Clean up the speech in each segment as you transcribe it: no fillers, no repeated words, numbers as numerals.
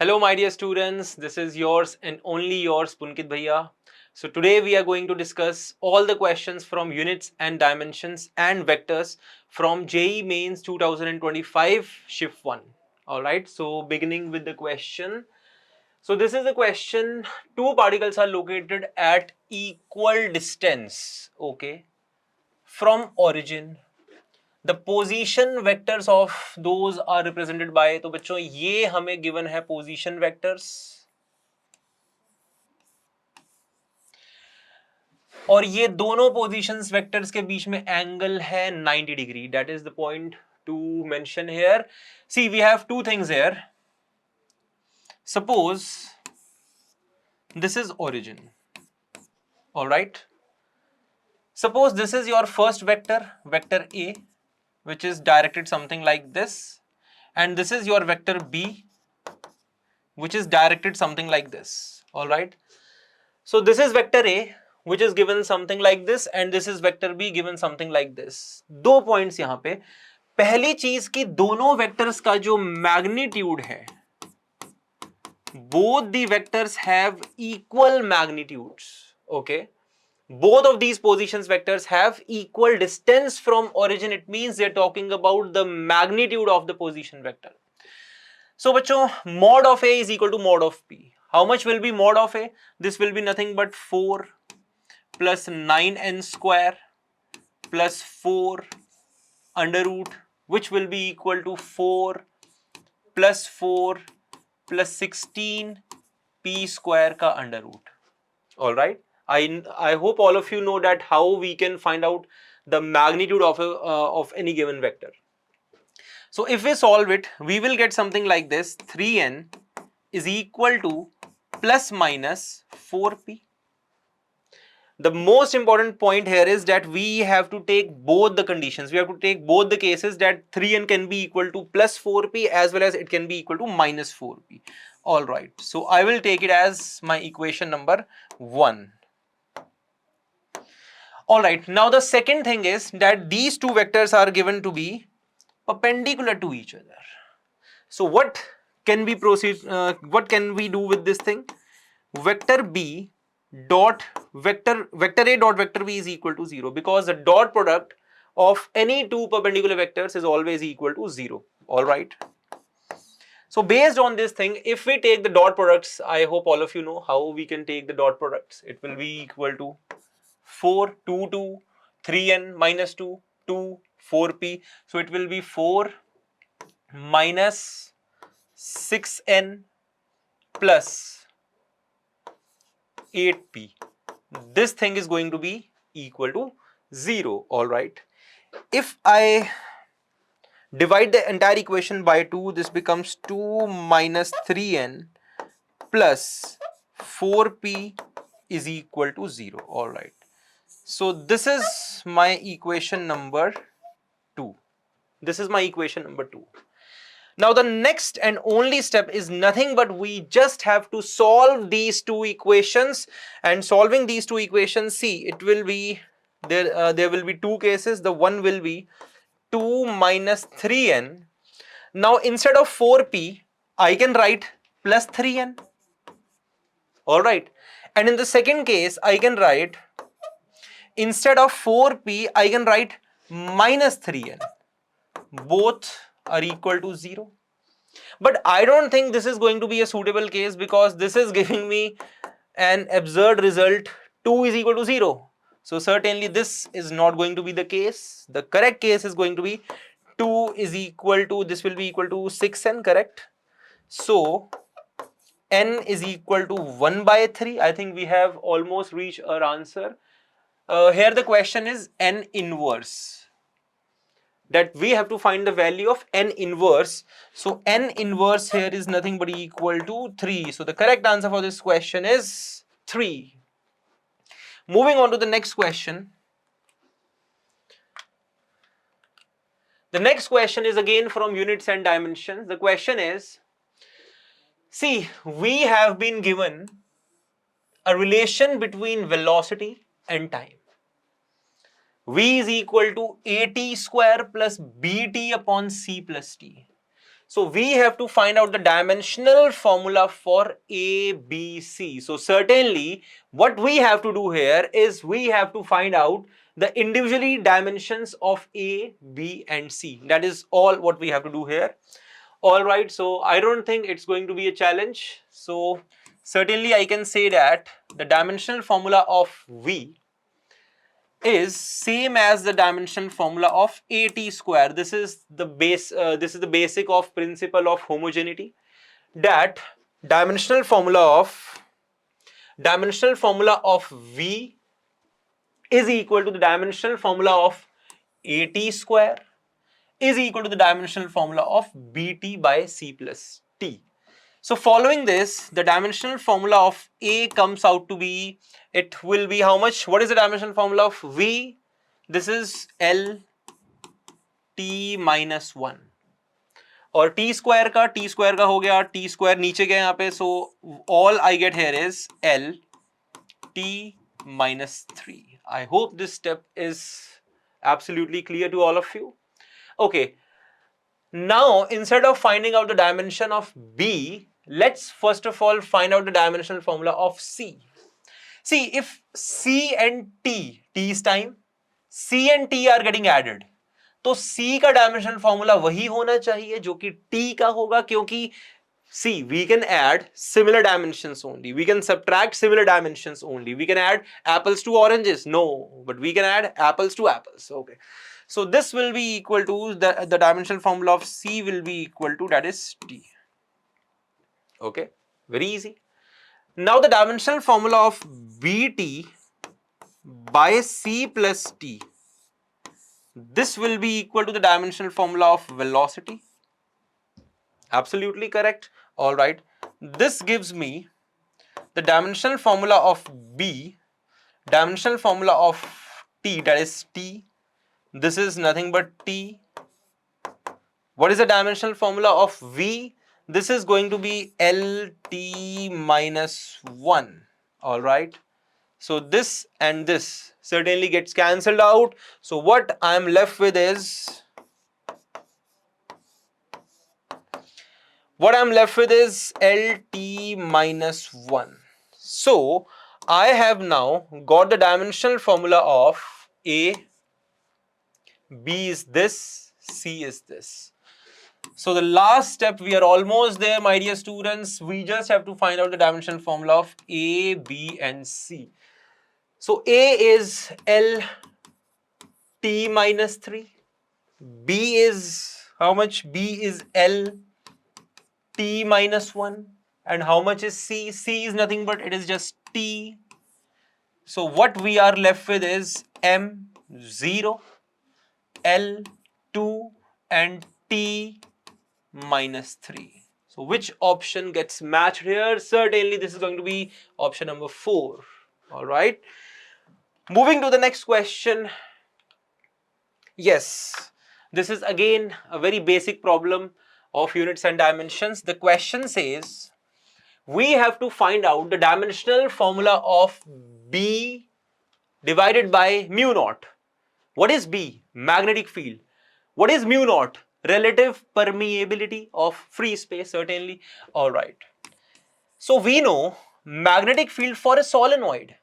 Hello, my dear students. This is yours and only yours, Punkit Bhaiya. So today we are going to discuss all the questions from units and dimensions and vectors from JEE Mains 2025 Shift 1. Alright, so beginning with the question. So this is the question. Two particles are located at equal distance, okay, from origin. The position vectors of those are represented by, तो बच्चों ये हमें given है position vectors और ये दोनों positions vectors के बीच में angle है 90 degree. That is the point to mention here. See, we have two things here. Suppose this is origin. All right. Suppose this is your first vector, vector A, which is directed something like this, and this is your vector B, which is directed something like this. All right. So this is vector A, which is given something like this, and this is vector B given something like this. दो points यहां पे. पहली चीज की दोनों vectors का जो magnitude है, both the vectors have equal magnitudes. Okay. Both of these positions vectors have equal distance from origin. It means they're talking about the magnitude of the position vector. So बच्चों, mod of A is equal to mod of B. How much will be mod of A? This will be nothing but 4 plus 9n square plus 4 under root, which will be equal to 4 plus 4 plus 16 p square का under root. All right. I hope all of you know that how we can find out the magnitude of any given vector. So if we solve it, we will get something like this. 3n is equal to plus minus 4p. The most important point here is that we have to take both the conditions. We have to take both the cases that 3n can be equal to plus 4p as well as it can be equal to minus 4p. All right. So I will take it as my equation number 1. All right. Now the second thing is that these two vectors are given to be perpendicular to each other. So what can we proceed? What can we do with this thing? Vector B dot vector A dot vector B is equal to 0 because the dot product of any two perpendicular vectors is always equal to 0. All right. So based on this thing, if we take the dot products, I hope all of you know how we can take the dot products. It will be equal to 4, 2, 2, 3n minus 2, 2, 4p. So it will be 4 minus 6n plus 8p. This thing is going to be equal to 0. All right. If I divide the entire equation by 2, this becomes 2 minus 3n plus 4p is equal to 0. All right. So this is my equation number 2. This is my equation number 2. Now the next and only step is nothing but we just have to solve these two equations, and solving these two equations, see, it will be there will be two cases. The one will be 2 minus 3n. Now instead of 4p, I can write plus 3n. All right. And in the second case, I can write instead of 4p, I can write minus 3n. Both are equal to 0. But I don't think this is going to be a suitable case because this is giving me an absurd result. 2 is equal to 0. So certainly this is not going to be the case. The correct case is going to be 2 is equal to, this will be equal to 6n, correct? So n is equal to 1 by 3. I think we have almost reached our answer. Here the question is n inverse, that we have to find the value of n inverse. So n inverse here is nothing but equal to 3. So the correct answer for this question is 3. Moving on to the next question. The next question is again from units and dimensions. The question is, see, we have been given a relation between velocity and time. V is equal to at square plus bt upon c plus t. So we have to find out the dimensional formula for A, B, C. So certainly what we have to do here is we have to find out the individually dimensions of A, B and C. That is all what we have to do here. All right, so I don't think it's going to be a challenge. So certainly I can say that the dimensional formula of V is same as the dimensional formula of AT square. This is the basic of principle of homogeneity, that dimensional formula of V is equal to the dimensional formula of AT square is equal to the dimensional formula of BT by C plus T. So following this, the dimensional formula of A comes out to be, it will be how much? What is the dimensional formula of V? This is L T minus 1. और t square का हो गया, t square नीचे गया यहाँ पे, so all I get here is L T minus 3. I hope this step is absolutely clear to all of you. Okay. Now, instead of finding out the dimension of B, let's first of all find out the dimensional formula of C. See, if C and T is time, C and T are getting added, तो C का dimensional formula वही होना चाहिए जो कि T का होगा, क्योंकि see, we can add similar dimensions only. We can subtract similar dimensions only. We can add apples to oranges. No, but we can add apples to apples. Okay. So this will be equal to the dimensional formula of C will be equal to, that is T. Okay. Very easy. Now the dimensional formula of BT by C plus T, this will be equal to the dimensional formula of velocity. Absolutely correct. All right. This gives me the dimensional formula of B, dimensional formula of T, that is T. This is nothing but T. What is the dimensional formula of V? This is going to be LT minus 1. All right. So this and this certainly gets cancelled out. So what I am left with is, LT minus 1. So I have now got the dimensional formula of A, B is this, C is this. So the last step, we are almost there, my dear students. We just have to find out the dimensional formula of A, B and C. So A is L T minus 3. B is how much? B is L T minus 1. And how much is C? C is nothing but it is just T. So what we are left with is M0, L2 and T minus 3. So which option gets matched here? Certainly this is going to be option number 4. All right. Moving to the next question. Yes, this is again a very basic problem of units and dimensions. The question says we have to find out the dimensional formula of B divided by mu naught. What is B? Magnetic field. What is mu naught? Relative permeability of free space, certainly. All right. So we know magnetic field for a solenoid.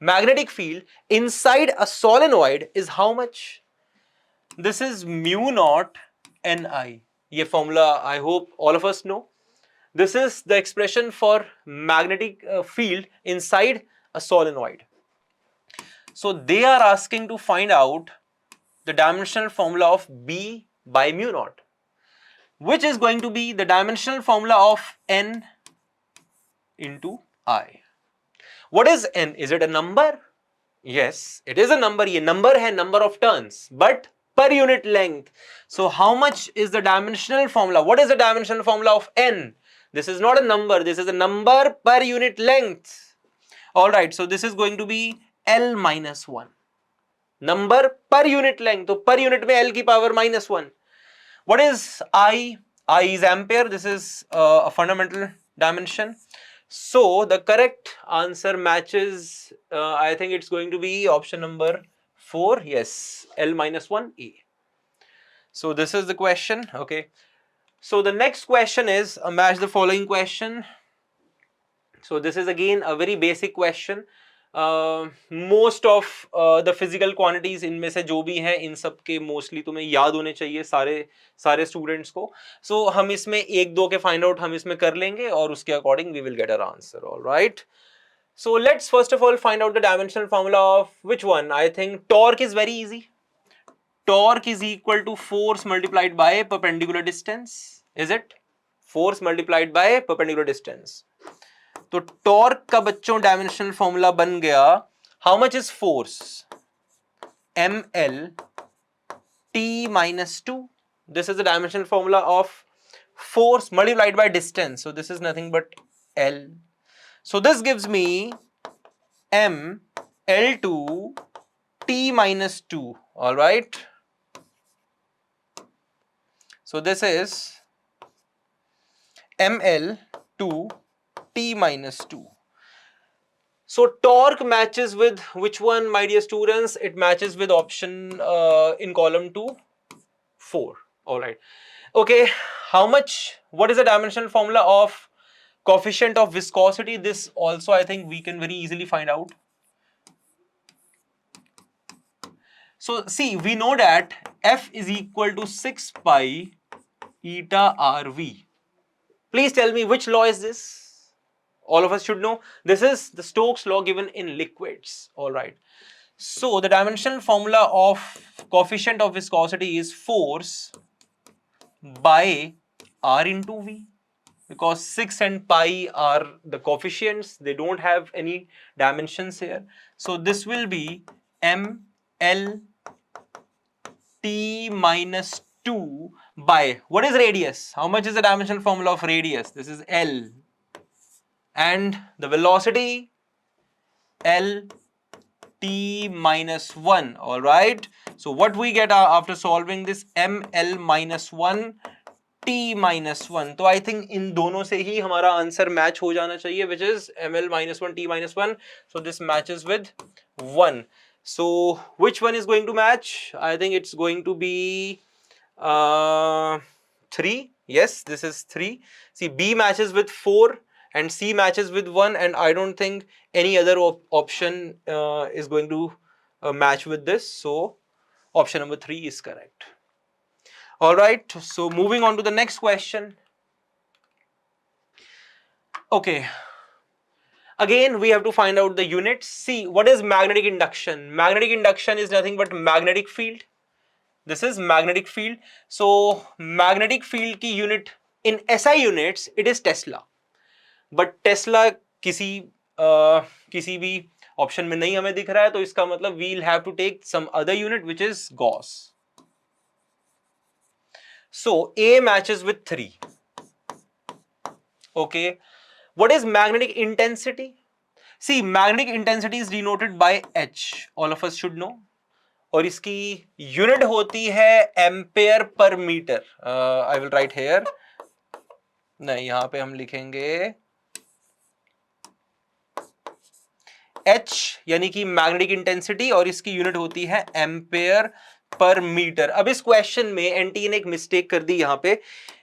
Magnetic field inside a solenoid is how much? This is mu naught Ni. Ye formula I hope all of us know. This is the expression for magnetic field inside a solenoid. So they are asking to find out the dimensional formula of B by mu naught, which is going to be the dimensional formula of N into I. What is N? Is it a number? Yes, it is a number. ये number है, number of turns, but per unit length. So how much is the dimensional formula? What is the dimensional formula of N? This is not a number. This is a number per unit length. All right. So this is going to be L minus 1. Number per unit length. So per unit में L की power minus 1. What is I? I is ampere. This is a fundamental dimension. So the correct answer matches, I think it's going to be option number 4. Yes, L minus 1A. So this is the question. Okay. So the next question is match the following question. So this is again a very basic question. Most of the physical quantities इनमें से जो भी हैं इन सब के mostly तुम्हें याद होने चाहिए सारे स्टूडेंट्स को. सो हम इसमें एक दो के फाइंड आउट हम इसमें कर लेंगे और उसके according we will get our answer. Alright, so let's first of all find out the dimensional formula of which one. I think torque is very easy. Torque is equal to force multiplied by perpendicular distance. Is it? Force multiplied by perpendicular distance. तो torque का बच्चों dimensional formula बन गया. How much is force? ml t minus 2. This is the dimensional formula of force multiplied by distance. So this is nothing but L. So this gives me m L2 t minus 2. All right. So this is ml2 t minus 2. So torque matches with which one, my dear students? It matches with option in column 2, 4. All right. Okay. How much? What is the dimensional formula of coefficient of viscosity? This also I think we can very easily find out. So see, we know that F is equal to 6 pi eta RV. Please tell me which law is this? All of us should know. This is the Stokes law given in liquids. All right. So the dimensional formula of coefficient of viscosity is force by R into V, because 6 and pi are the coefficients. They don't have any dimensions here. So this will be m L t minus 2 by, what is radius? How much is the dimensional formula of radius? This is L. And the velocity L t minus 1. All right. So what we get after solving this, ml minus 1 t minus 1. तो I think इन दोनों से ही हमारा answer match हो जाना चाहिए, which is ml minus 1 t minus 1. So this matches with 1. So which one is going to match? I think it's going to be 3. Yes, this is 3. See, B matches with 4 and C matches with 1, and I don't think any other option is going to match with this. So option number 3 is correct. All right. So moving on to the next question. Okay. Again, we have to find out the units. See, what is magnetic induction? Magnetic induction is nothing but magnetic field. This is magnetic field. So magnetic field की unit in SI units, it is Tesla. But Tesla किसी भी option में नहीं हमें दिख रहा है, तो इसका मतलब we'll have to take some other unit which is Gauss. So A matches with 3. Okay. What is magnetic intensity? See, magnetic intensity is denoted by H. All of us should know. और इसकी unit होती है ampere per metre. I will write here. नहीं, यहां पे हम लिखेंगे H यानी कि मैग्नेटिक इंटेंसिटी, और इसकी यूनिट होती है एम्पेयर पर मीटर. अब इस क्वेश्चन में एनटी ने एक मिस्टेक कर दी.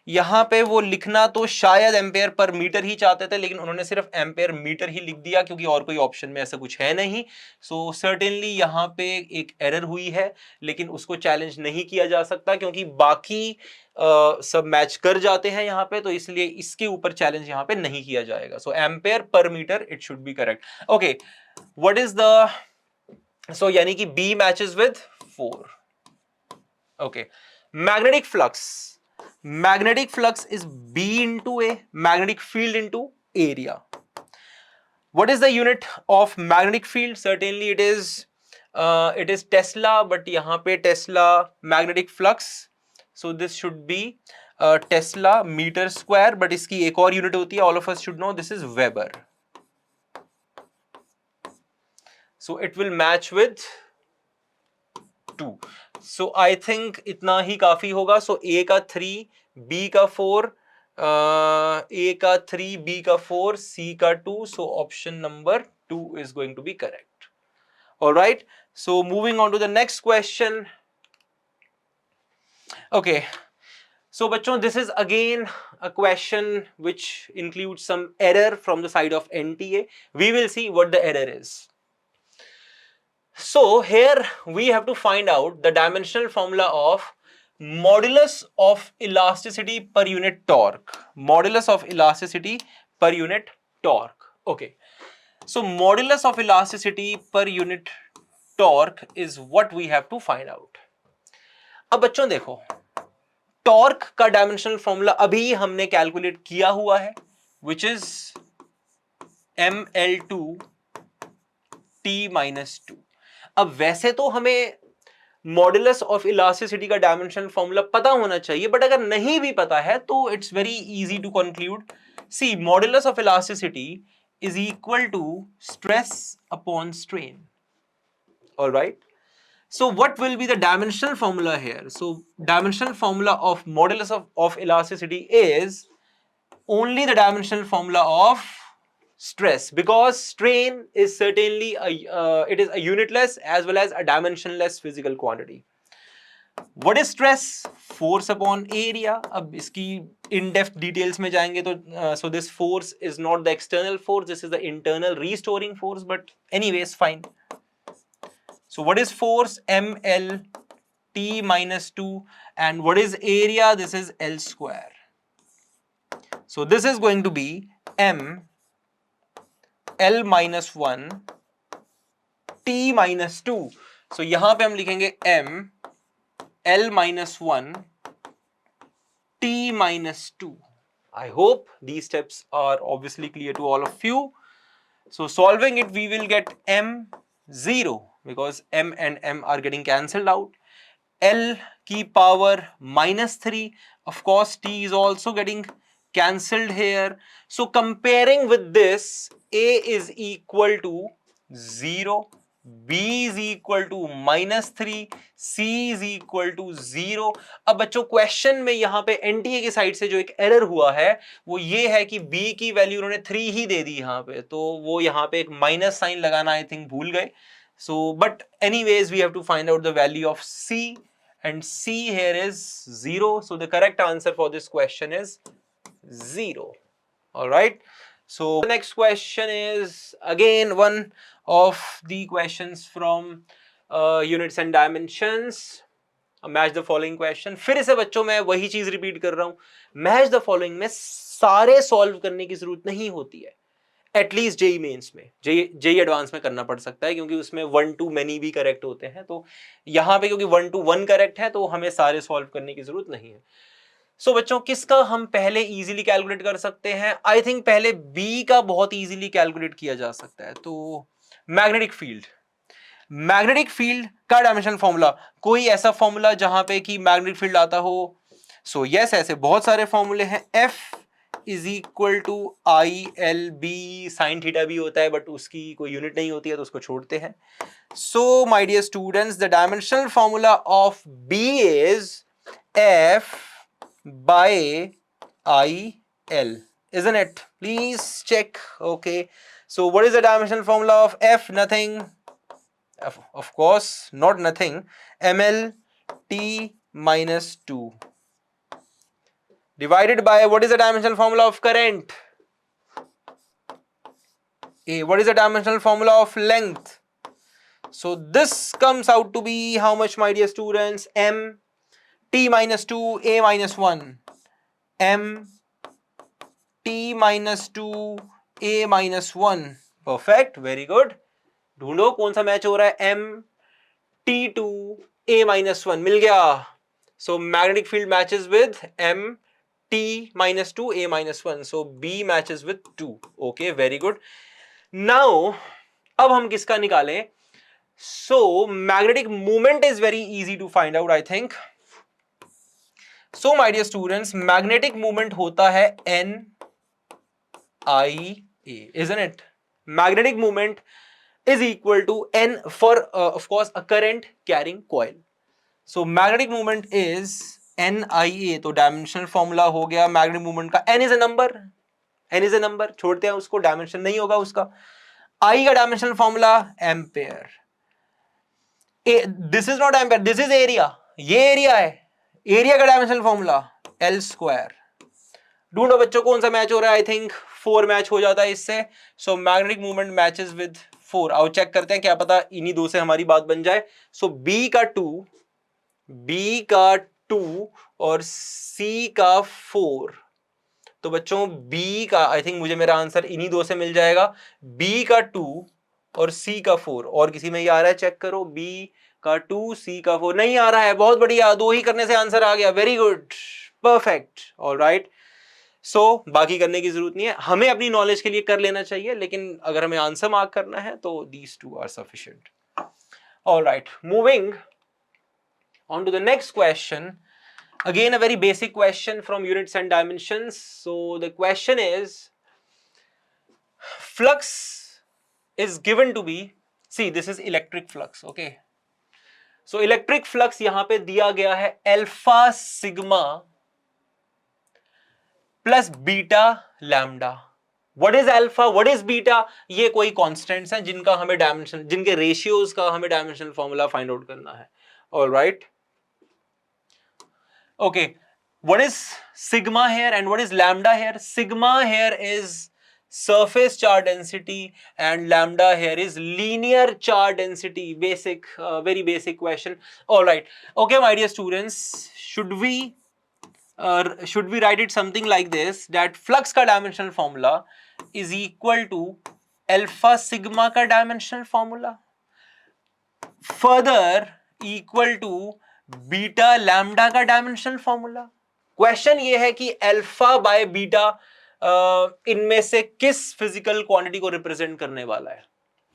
यहां पे वो लिखना तो शायद एम्पेयर पर मीटर ही चाहते थे, लेकिन उन्होंने सिर्फ एम्पेयर मीटर ही लिख दिया, क्योंकि और कोई ऑप्शन में ऐसा कुछ है नहीं. सो सर्टेनली यहां पे एक एरर हुई है, लेकिन उसको चैलेंज नहीं किया जा सकता, क्योंकि बाकी सब मैच कर जाते हैं यहां पे, तो इसलिए इसके ऊपर चैलेंज यहां पे नहीं किया जाएगा. So ampere per meter it should be correct. Okay, what is the, so यानी कि B matches with 4. Okay, magnetic flux. Magnetic flux is B into A, magnetic field into area. What is the unit of magnetic field? Certainly it is Tesla, but यहाँ पे Tesla magnetic flux. So this should be Tesla meter square, but इसकी एक और unit होती है, all of us should know, this is Weber. So it will match with 2. So I think इतना ही काफी होगा. So A का 3, B का 4, A का 3, B का 4, C का 2. So option number 2 is going to be correct. All right. So moving on to the next question. Okay. So बच्चों, this is again a question which includes some error from the side of NTA. We will see what the error is. So here we have to find out the dimensional formula of modulus of elasticity per unit torque. Modulus of elasticity per unit torque. Okay. So modulus of elasticity per unit torque is what we have to find out. अब बच्चों देखो, torque का dimensional formula अभी हमने calculate किया हुआ है, which is ml2 t-2. अब वैसे तो हमें मॉडुलस ऑफ इलास्टिसिटी का डायमेंशनल फॉर्मूला पता होना चाहिए, बट अगर नहीं भी पता है तो it's very easy to conclude. See, modulus of elasticity is equal to stress upon strain. All right. So what will be the dimensional formula here? So dimensional formula of modulus of elasticity is only the dimensional formula of stress, because strain is certainly it is a unitless as well as a dimensionless physical quantity. What is stress? Force upon area. अब इसकी in depth details में जाएंगे तो so this force is not the external force, this is the internal restoring force, but anyways fine. So what is force? ml t-2, and what is area? This is L square. So this is going to be m L-1 t-2. So यहां पे हम लिखेंगे m L-1 t-2. I hope these steps are obviously clear to all of you. So solving it, we will get m0, because m and m are getting cancelled out. L की power -3. Of course, t is also getting cancelled here. So comparing with this, A is equal to 0, B is equal to -3, C is equal to 0. अब बच्चों question में यहाँ पे NTA की side से जो एक एरर हुआ है वो ये है कि B की वैल्यू उन्होंने 3 ही दे दी यहाँ पे, तो वो यहाँ पे एक माइनस साइन लगाना आई थिंक भूल गए. So but anyways we have to find out the value of C, and C here is 0. So the correct answer for this question is 0. All right. So the next question is again one of the questions from units and dimensions. Match the following question. फिर से बच्चों मैं वही चीज repeat कर रहा हूं, match the following में सारे सॉल्व करने की जरूरत नहीं होती है. एटलीस्ट जेई मेंस में, जेई एडवांस में करना पड़ सकता है, क्योंकि उसमें 1 to many भी करेक्ट होते हैं. तो यहां पे क्योंकि 1 to 1 करेक्ट है तो हमें सारे सॉल्व करने की जरूरत नहीं है. सो बच्चों, किसका हम पहले इजीली कैलकुलेट कर सकते हैं? आई थिंक पहले बी का बहुत इजीली कैलकुलेट किया जा सकता है. तो मैग्नेटिक फील्ड, मैग्नेटिक फील्ड का डायमेंशनल फॉर्मूला, कोई ऐसा फॉर्मूला जहां पे कि मैग्नेटिक फील्ड आता हो? सो यस, ऐसे बहुत सारे फॉर्मूले हैं. F is equal to I L B, sine theta भी होता है बट उसकी कोई यूनिट नहीं होती है तो उसको छोड़ते हैं. So my dear students, the dimensional formula of B is F by IL, isn't it? Please check. Okay, so what is the dimensional formula of F? Nothing, of course not nothing, ml t-2 divided by, what is the dimensional formula of current? A. What is the dimensional formula of length? So this comes out to be how much, my dear students? m t-2 a-1, m t-2 a-1. perfect, very good. ढूंढो कौन सा match हो रहा है. m t2 a-1 मिल गया. so magnetic field matches with m t-2 a-1, so B matches with 2. okay, very good. now अब हम किसका निकालें? so magnetic moment is very easy to find out, I think. So my dear students, magnetic moment होता है NIA, isn't it? Magnetic moment is equal to N for of course a current carrying coil. So magnetic moment is NIA. तो dimensional formula हो गया magnetic movement का. N is a number, N is a number, छोड़ते हैं उसको, dimension नहीं होगा उसका. I का dimensional formula ampere. This is not ampere, this is area. ये एरिया है, एरिया का डायमेंशनल फॉर्मूला L स्क्वायर। ढूंढो बच्चों कौन सा मैच हो रहा है, आई थिंक 4 मैच हो जाता है इससे। So magnetic movement matches with 4। आओ चेक करते हैं, क्या पता इन्हीं दो से हमारी बात बन जाए। सो B का 2 और C का 4। तो बच्चों B का आई थिंक मुझे मेरा आंसर इन्हीं दो से मिल जाएगा, B का 2 और C का 4। और किसी में ये आ रहा है, चेक करो, B का 2 C का 4 नहीं आ रहा है। बहुत बढ़िया, 2 ही करने से आंसर आ गया, वेरी गुड, परफेक्ट, ऑलराइट। सो बाकी करने की जरूरत नहीं है, हमें अपनी नॉलेज के लिए कर लेना चाहिए, लेकिन अगर हमें आंसर मार्क करना है तो these 2 are sufficient. Alright, moving on to the next question. Again a very basic question from units and dimensions. So the question is, flux is given to be, see this is electric flux, okay. So electric flux यहां पे दिया गया है alpha sigma plus beta lambda. What is alpha, what is beta, ये कोई constants हैं जिनका हमें डायमेंशन, जिनके रेशियोज का हमें डायमेंशनल फॉर्मूला फाइंड आउट करना है। Alright, okay, what is sigma here and what is lambda here? Sigma here is surface charge density and lambda here is linear charge density. Basic, very basic question. All right, okay my dear students, should we write it something like this, that flux का dimensional formula is equal to alpha sigma का dimensional formula, further equal to beta lambda का dimensional formula. Question ये है कि alpha by beta इनमें से किस physical quantity को रिप्रेजेंट करने वाला है।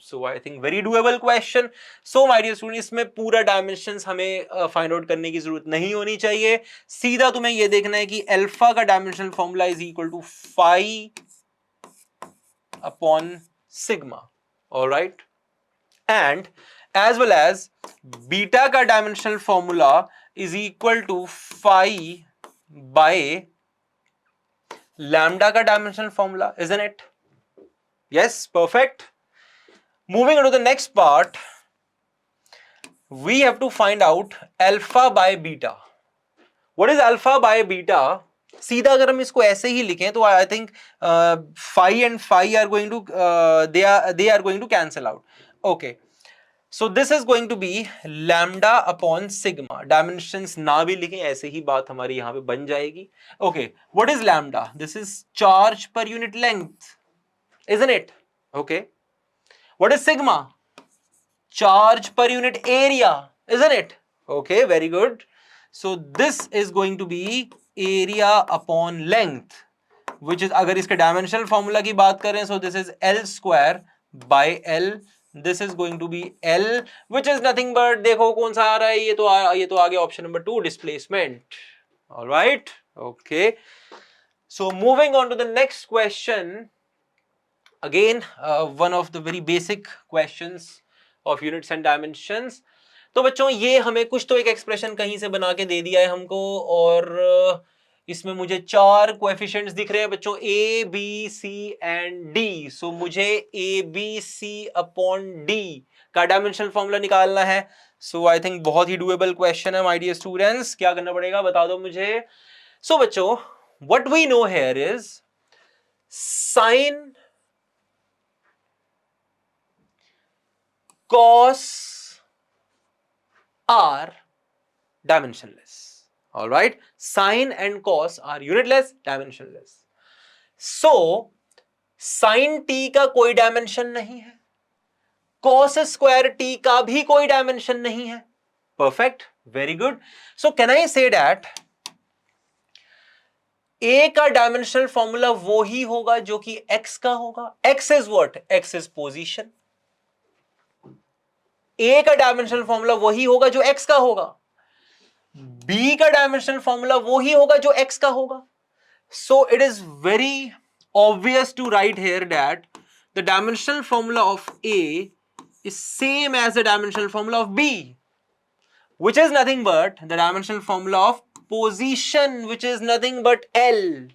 So I think very doable question. So my dear student, इसमें पूरा डायमेंशंस हमें फाइंड आउट करने की जरूरत नहीं होनी चाहिए, सीधा तुम्हें यह देखना है कि अल्फा का dimensional formula is equal to phi upon sigma, alright, and as well as beta का dimensional formula is equal to phi by lambda का dimensional formula, isn't it? Yes, perfect. Moving on to the next part, we have to find out alpha by beta. What is alpha by beta? सीधा अगर हम इसको ऐसे ही लिखें तो I think phi and phi are going to they are going to cancel out. Okay. So this is going to be lambda upon sigma. Dimensions ना भी लिखें, ऐसे ही बात हमारी यहां पे बन जाएगी। Okay, what is lambda? This is charge per unit length, isn't it? Okay. What is sigma? Charge per unit area, isn't it? Okay, very good. So this is going to be area upon length, which is, अगर इसके dimensional formula की बात करें, so this is L square by L. This is going to be L, which is nothing but, देखो कौन सा आ रहा है, ये तो आ गया option number 2, displacement. Alright, okay. So moving on to the next question, again one of the very basic questions of units and dimensions. तो बच्चों ये हमें कुछ तो एक एक्सप्रेशन कहीं से बना के दे दिया है हमको, और इसमें मुझे 4 कोएफिशिएंट्स दिख रहे हैं बच्चों, A B C and D. So मुझे A B C upon D का डायमेंशनल फॉर्मूला निकालना है। सो आई थिंक बहुत ही डूएबल क्वेश्चन है माय डियर स्टूडेंट्स। क्या करना पड़ेगा बता दो मुझे। सो बच्चों what we know here is sine cos are dimensionless. All right, sine and cos are unitless, dimensionless. So sin t का कोई डायमेंशन नहीं है, cos स्क्वायर t का भी कोई डायमेंशन नहीं है। Perfect, very good. So can I say that a का डायमेंशनल फॉर्मूला वो ही होगा जो कि x का होगा। x is what? x is position. a का डायमेंशनल फॉर्मूला वही होगा जो x का होगा, b का डायमेंशनल फॉर्मूला वही होगा जो x का होगा। So it is very obvious to write here that the dimensional formula of A is same as the dimensional formula of B, which is nothing but the dimensional formula of position, which is nothing but L.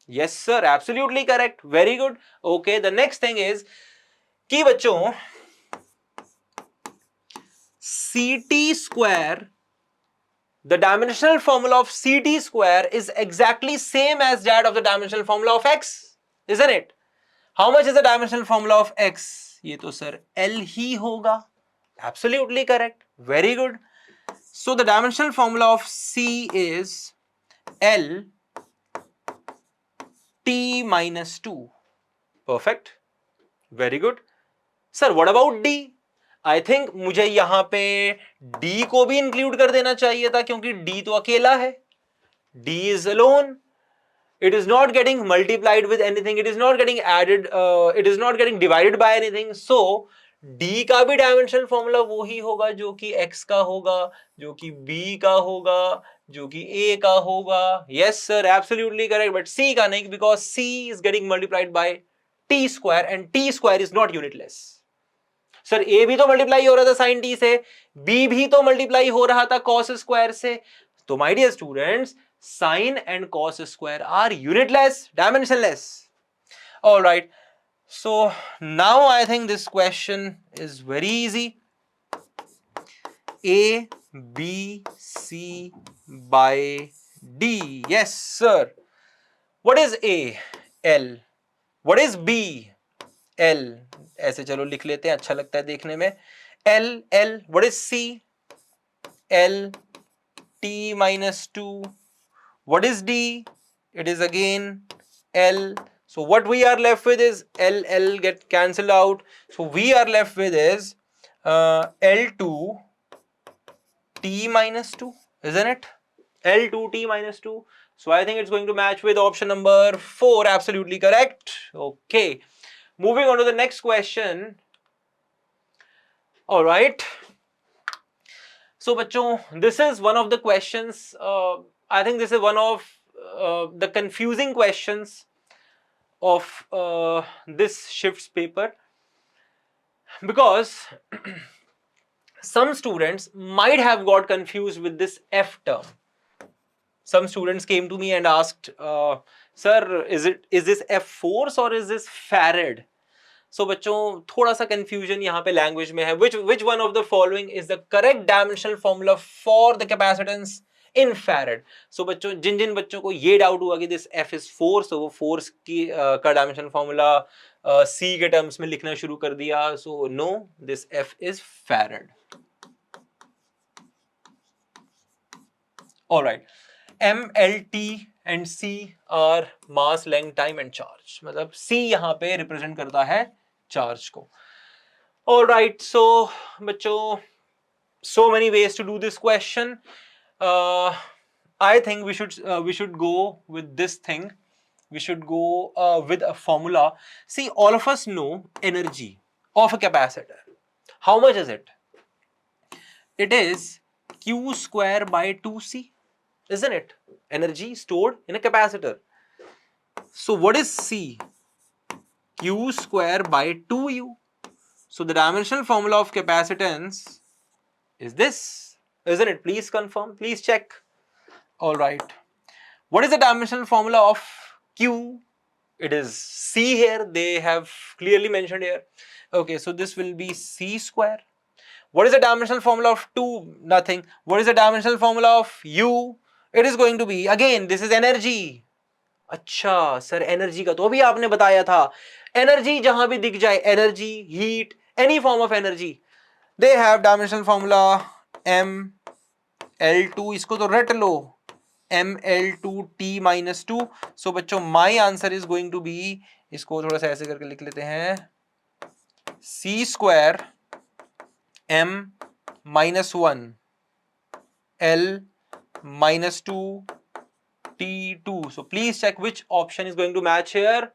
Yes sir, absolutely correct, very good. Okay, the next thing is कि बच्चों ct square the dimensional formula of ct square is exactly same as that of the dimensional formula of x, isn't it? How much is the dimensional formula of x? ये तो sir L ही होगा. Absolutely correct. Very good. So the dimensional formula of C is L t minus 2. Perfect. Very good. Sir, what about D? I think मुझे यहां पे D को भी include कर देना चाहिए था क्योंकि D तो अकेला है. D is alone. It is not getting multiplied with anything. It is not getting added. It is not getting divided by anything. So D का भी डायमेंशनल फॉर्मूला वो ही होगा जो कि X का होगा, जो कि B का होगा, जो कि A का होगा. Yes sir, absolutely correct. But C का नहीं, because C is getting multiplied by T square and T square is not unitless. Sir A भी तो मल्टीप्लाई हो रहा था साइन T से, B भी तो मल्टीप्लाई हो रहा था cos स्क्वायर से. तो my dear students, sine and cos square are unitless, dimensionless. All right, so now I think this question is very easy. A, B, C by D. Yes sir. What is A? L. What is B? L. ऐसे चलो लिख लेते हैं, अच्छा लगता है देखने में. L, L. What is C? L t minus 2. What is D? It is again L. So what we are left with is L, L get cancelled out. So we are left with is L2 t minus 2, isn't it? L2 t minus 2. So I think it's going to match with option number 4. Absolutely correct. Okay. Moving on to the next question. All right. So bachcho, this is one of the questions. I think this is one of the confusing questions of this shifts paper, because some students might have got confused with this F term. Some students came to me and asked, sir, is this F force or is this farad? So बच्चों थोड़ा सा confusion यहाँ पे language में है. Which one of the following is the correct dimensional formula for the capacitance in farad? So बच्चों जिन बच्चों को ये doubt हुआ कि this F is force, तो वो force की का dimensional formula C के terms में लिखना शुरू कर दिया. So no, this F is farad. All right. M, L, T and C are mass, length, time and charge. मतलब C यहाँ पे represent करता है charge को. All right. So बच्चों, so many ways to do this question. I think we should go with this thing. We should go with a formula. See, all of us know energy of a capacitor. How much is it? It is Q square by 2C. Isn't it? Energy stored in a capacitor. So what is C? Q square by 2U. So the dimensional formula of capacitance is this, isn't it? Please confirm, please check. All right. What is the dimensional formula of Q? It is C here. They have clearly mentioned here. Okay, so this will be C square. What is the dimensional formula of 2? Nothing. What is the dimensional formula of U? It is going to be, again, this is energy. अच्छा sir, energy का तो अभी आपने बताया था. Energy जहां भी दिख जाए, energy, heat, any form of energy, they have dimensional formula mL2. इसको तो रट लो, mL2t minus 2. सो बच्चों my answer is going to be, इसको थोड़ा सा ऐसे करके लिख लेते हैं, c square m minus 1 L minus 2 T2. So please check which option is going to match here.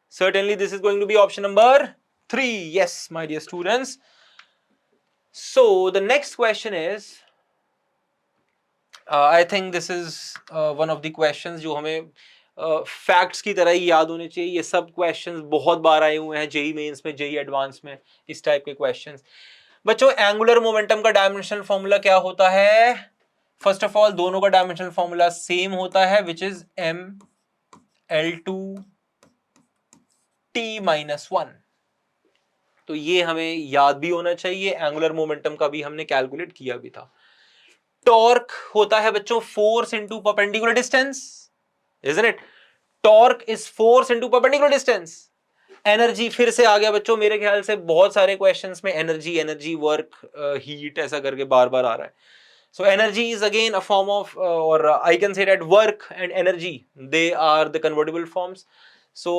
Certainly this is going to be option number 3. Yes, my dear students. So the next question is, I think this is one of the questions जो हमें facts की तरह ही याद होने चाहिए. ये सब questions बहुत बार आए हुए हैं जेई मेंस में, जेई एडवांस में, इस टाइप के क्वेश्चंस. बच्चों एंगुलर मोमेंटम का डायमेंशनल फॉर्मूला क्या होता है? फर्स्ट ऑफ ऑल दोनों का डायमेंशनल फॉर्मूला सेम होता है, which is mL2 t minus 1. तो ये हमें याद भी होना चाहिए. एंगुलर मोमेंटम का भी हमने कैलकुलेट किया भी था. टॉर्क होता है बच्चों force into perpendicular distance, isn't it? Torque is force into perpendicular distance. Energy फिर से आ गया बच्चों, मेरे ख्याल से बहुत सारे क्वेश्चंस में एनर्जी एनर्जी वर्क हीट ऐसा करके बार बार आ रहा है। So energy is again a form of, और I can say that work and energy they are the convertible forms. So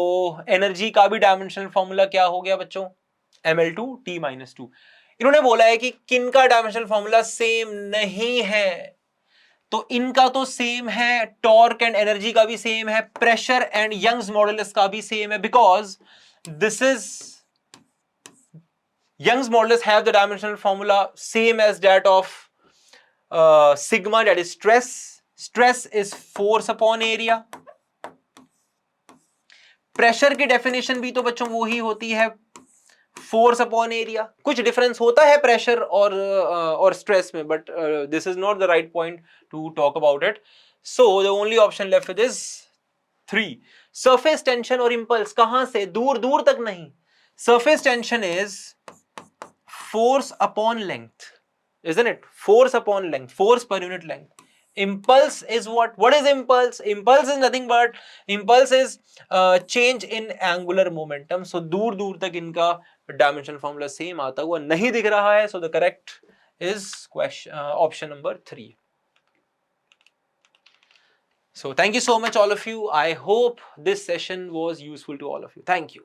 energy का भी डायमेंशनल फॉर्मूला क्या हो गया बच्चों? ml2t-2। इन्होंने बोला है कि किन का डायमेंशनल फॉर्मूला सेम नहीं है, तो इनका तो सेम है, टॉर्क एंड एनर्जी का भी सेम है, प्रेशर एंड यंग्स मॉडुलस का भी सेम है, because this is Young's modulus have the dimensional formula same as that of sigma, that is stress. Stress is force upon area. Pressure की definition भी तो बच्चों वो ही होती है, फोर्स अपॉन एरिया। कुछ डिफरेंस होता है प्रेशर और स्ट्रेस में, but this is not the right point two talk about it. So the only option left is 3। Surface tension और इंपल्स कहां से? दूर दूर तक नहीं। Surface tension is force upon length, isn't it? Force upon length, force per unit length. Impulse is what? What is impulse? Impulse is nothing but, impulse is change in angular momentum. So दूर दूर तक इनका dimensional formula same आता हुआ नहीं दिख रहा है. So the correct is option number 3. So thank you so much all of you. I hope this session was useful to all of you. Thank you.